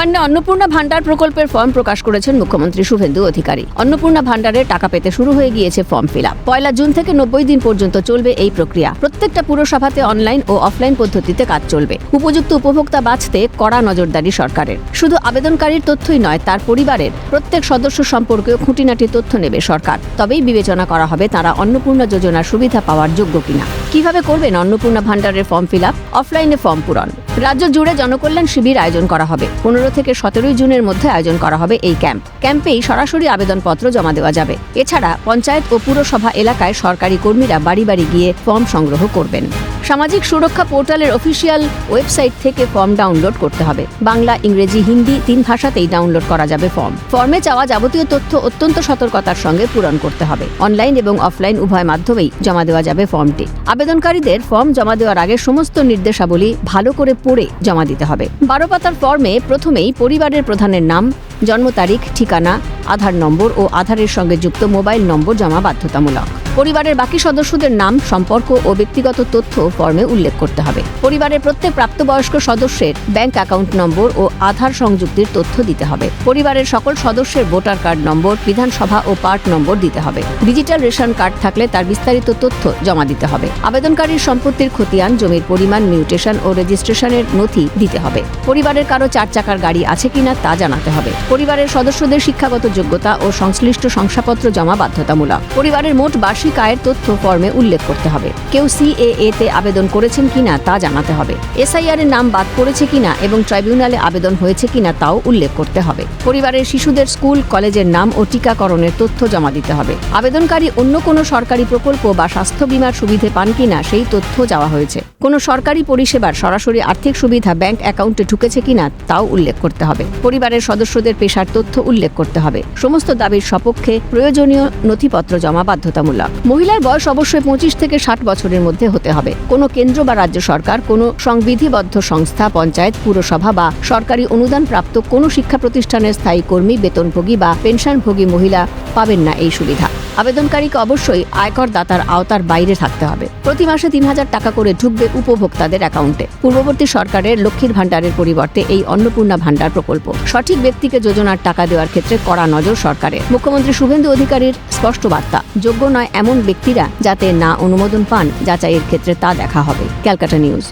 অন্নপূর্ণা ভান্ডার প্রকল্পের ফর্ম প্রকাশ করেছেন মুখ্যমন্ত্রী শুভেন্দু অধিকারী। অন্নপূর্ণা ভান্ডারের টাকা পেতে শুরু হয়ে গিয়েছে ফর্ম ফিল আপ। 1 জুন থেকে 90 দিন পর্যন্ত চলবে এই প্রক্রিয়া। প্রত্যেকটা পুরসভাতে অনলাইন ও অফলাইন পদ্ধতিতে কাজ চলবে। উপযুক্ত উপভোক্তা বাছতে কড়া নজরদারি সরকারের। শুধু আবেদনকারীর তথ্যই নয়, তার পরিবারের প্রত্যেক সদস্য সম্পর্কেও খুঁটিনাটি তথ্য নেবে সরকার। তবেই বিবেচনা করা হবে তারা অন্নপূর্ণা যোজনার সুবিধা পাওয়ার যোগ্য কিনা। কিভাবে করবেন অন্নপূর্ণা ভান্ডারের ফর্ম ফিল আপ? অফলাইনে ফর্ম পূরণ। রাজ্য জুড়ে জনকল্যাণ শিবির আয়োজন করা হবে। 15 থেকে 17 জুনের মধ্যে আয়োজন করা হবে এই ক্যাম্পেই সরাসরি আবেদনপত্র জমা দেওয়া যাবে। এছাড়া পঞ্চায়েত ও পুরসভা এলাকায় সরকারি কর্মীরা বাড়ি বাড়ি গিয়ে ফর্ম সংগ্রহ করবেন। সামাজিক সুরক্ষা পোর্টালের অফিসিয়াল ওয়েবসাইট থেকে ফর্ম ডাউনলোড করতে হবে। বাংলা, ইংরেজি, হিন্দি 3 ভাষাতেই ডাউনলোড করা যাবে ফর্মে চাওয়া যাবতীয় তথ্য অত্যন্ত সতর্কতার সঙ্গে পূরণ করতে হবে। অনলাইন এবং অফলাইন উভয় মাধ্যমেই জমা দেওয়া যাবে ফর্মটি। আবেদনকারীদের ফর্ম জমা দেওয়ার আগে সমস্ত নির্দেশাবলী ভালো করে পড়ে জমা দিতে হবে। 12 পাতার ফর্মে প্রথমেই পরিবারের প্রধানের নাম, জন্ম তারিখ, ঠিকানা, আধার নম্বর ও আধারের সঙ্গে যুক্ত মোবাইল নম্বর জমা বাধ্যতামূলক। পরিবারের বাকি সদস্যদের নাম, সম্পর্ক ও ব্যক্তিগত তথ্য ফর্মে উল্লেখ করতে হবে। পরিবারের প্রত্যেক প্রাপ্তবয়স্ক সদস্যের ব্যাংক অ্যাকাউন্ট নম্বর ও আধার সংযুক্তির তথ্য দিতে হবে। পরিবারের সকল সদস্যের ভোটার কার্ড নম্বর, বিধানসভা ও পার্ট নম্বর দিতে হবে। ডিজিটাল রেশন কার্ড থাকলে তার বিস্তারিত তথ্য জমা দিতে হবে। আবেদনকারীর সম্পত্তির খতিয়ান, জমির পরিমাণ, মিউটেশন ও রেজিস্ট্রেশনের নথি দিতে হবে। পরিবারের কারো 4 চাকার গাড়ি আছে কিনা তা জানাতে হবে। পরিবারের সদস্যদের শিক্ষাগত যোগ্যতা ও সংশ্লিষ্ট শংসাপত্র জমা বাধ্যতামূলক। পরিবারের মোট বার্ষিক আয়ের তথ্য ফর্মে উল্লেখ করতে হবে। কেউ CAA তে আবেদন করেছেন কিনা তা জানাতে হবে। SIR এর নাম বাদ পড়েছে কিনা এবং ট্রাইব্যুনালে আবেদন হয়েছে কিনা তাও উল্লেখ করতে হবে। পরিবারের শিশুদের স্কুল, কলেজের নাম ও টিকাকরণের তথ্য জমা দিতে হবে। আবেদনকারী অন্য কোনো সরকারি প্রকল্প বা স্বাস্থ্য বীমার সুবিধে পান কিনা সেই তথ্য চাওয়া হয়েছে। কোনো সরকারি পরিষেবার সরাসরি আর্থিক সুবিধা ব্যাংক অ্যাকাউন্টে ঢুকেছে কিনা তাও উল্লেখ করতে হবে। পরিবারের সদস্যদের পেশার তথ্য উল্লেখ করতে হবে। সমস্ত দাবির সপক্ষে প্রয়োজনীয় নথিপত্র জমা বাধ্যতামূলক। মহিলার বয়স অবশ্যই 25 থেকে 60 বছরের মধ্যে হতে হবে। কোনো কেন্দ্র বা রাজ্য সরকার, কোনো সংবিধিবদ্ধ সংস্থা, পঞ্চায়েত, পুরসভা বা সরকারি অনুদানপ্রাপ্ত কোনো শিক্ষা প্রতিষ্ঠানের স্থায়ী কর্মী, বেতনভোগী বা পেনশনভোগী মহিলা পাবেন না এই সুবিধা। আবেদনকারীকে অবশ্যই আয়কর দাতার আওতার বাইরে থাকতে হবে। প্রতি মাসে 3000 টাকা করে ঢুকবে উপভোক্তাদের অ্যাকাউন্টে। পূর্ববর্তী সরকারের লক্ষ্মীর ভান্ডারের পরিবর্তে এই অন্নপূর্ণা ভান্ডার প্রকল্প। সঠিক ব্যক্তিকে যোজনার টাকা দেওয়ার ক্ষেত্রে কড়া নজর সরকারের। মুখ্যমন্ত্রী শুভেন্দু অধিকারীর স্পষ্ট বার্তা, যোগ্য নয় এমন ব্যক্তিরা যাতে না অনুমোদন পান, যাচাইয়ের ক্ষেত্রে তা দেখা হবে। ক্যালকাটা নিউজ।